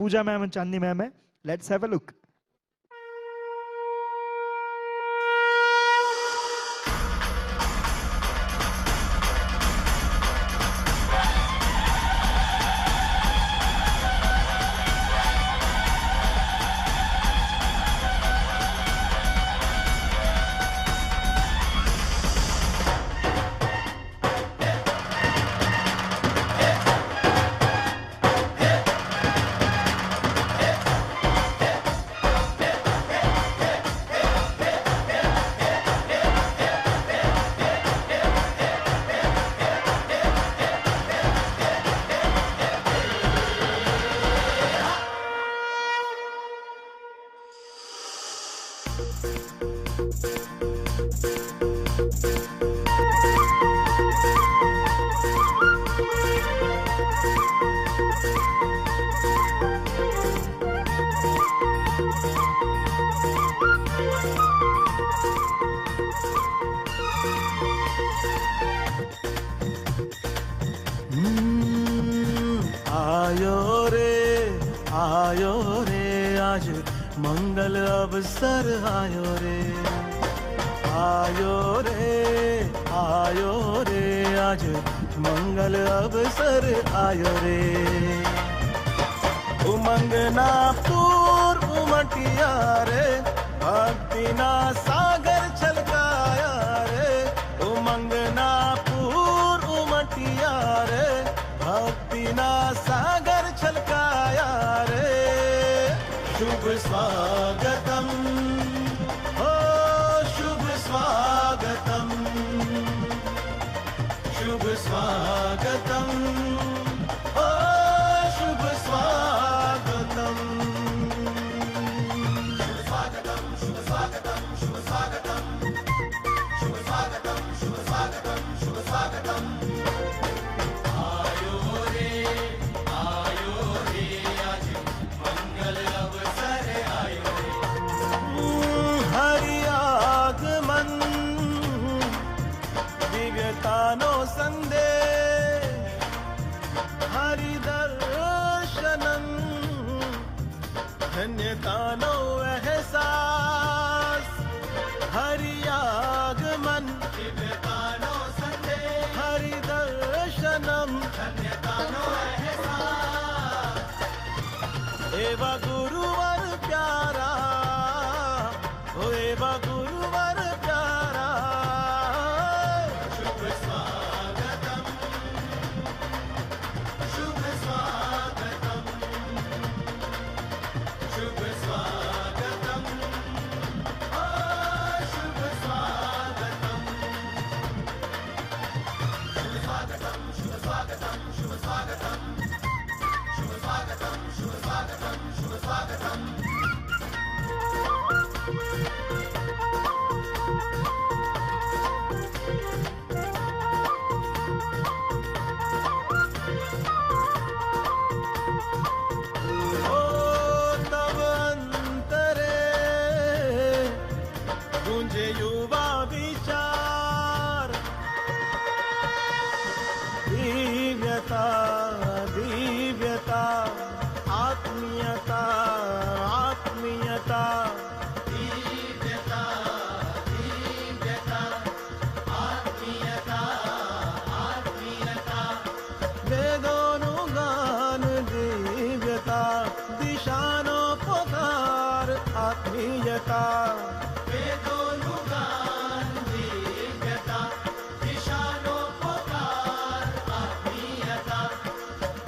Puja ma'am and Chandni ma'am है. Let's have a look. आयो रे आज मंगल अवसर आयो रे आज मंगल अवसर आयो रे उमंग ना पूर उमटिया रे भक्ति ना सागर छलकाया रे उमंग ना पूर उमटिया रे भक्ति ना सागर छलकाया रे शुभ स्वागतम हो शुभ स्वागतम शुभ स्वागतम हो शुभ स्वागतम शुभ स्वागतम शुभ स्वागतम शुभ स्वागतम शुभ स्वागतम शुभ स्वागतम शुभ स्वागतम आयो रे आज मंगल अवसर आयो रे हरि आगमन दिव्यतानो संदेश हरि दर्शनम धन्यतानो एहसास हरि आगमन दिव्यतानो संदेश हरि दर्शनम धन्यतानो एहसास एवा गुरुवर प्यारा ओ एवा गुरुवर प्यारा शुभ स्वागतम शुभ स्वागतम शुभ स्वागतम ओ शुभ स्वागतम शुभ स्वागतम शुभ स्वागतम शुभ स्वागतम शुभ स्वागतम शुभ स्वागतम शुभ स्वागतम ओ तव अंतरे गूंजे युवा विचार दिव्यता दिव्यता आत्मीयता आत्मीयता दिव्यता दिव्यता आत्मीयता आत्मीयता वेदोनुगान दिव्यता दिशानो पुकार आत्मीयता वेदोनुगान दिव्यता दिशानो पुकार आत्मीयता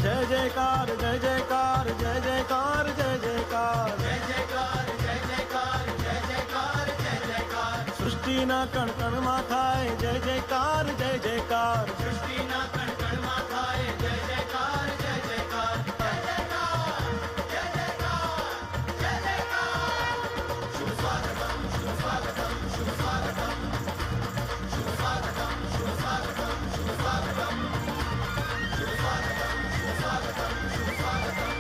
जय जयकार जय जयकार जय जयकार जय जयकार जय जयकार जय जयकार जय जयकार जय जयकार सृष्टि ना कण कण मा थाय जय जयकार जय जयकार सृष्टि ना कण कण मा थाय जय जयकार जय जयकार जय जयकार जय जयकार जय जयकार शुभ स्वागतम शुभ स्वागतम शुभ स्वागतम शुभ स्वागतम शुभ स्वागतम शुभ स्वागतम शुभ स्वागतम शुभ स्वागतम शुभ स्वागतम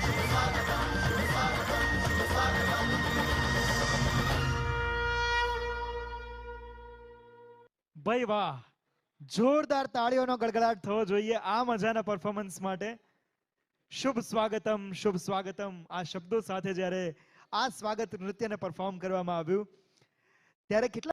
शुभ स्वागतम शुभ स्वागतम शुभ स्वागतम ભાઈ વાહ, જોરદાર તાળીઓનો ગડગડાટ થવો જોઈએ આ મજાના પરફોર્મન્સ માટે. શુભ સ્વાગતમ આ શબ્દો સાથે જ્યારે આ સ્વાગત નૃત્યને પરફોર્મ કરવામાં આવ્યું ત્યારે કેટલા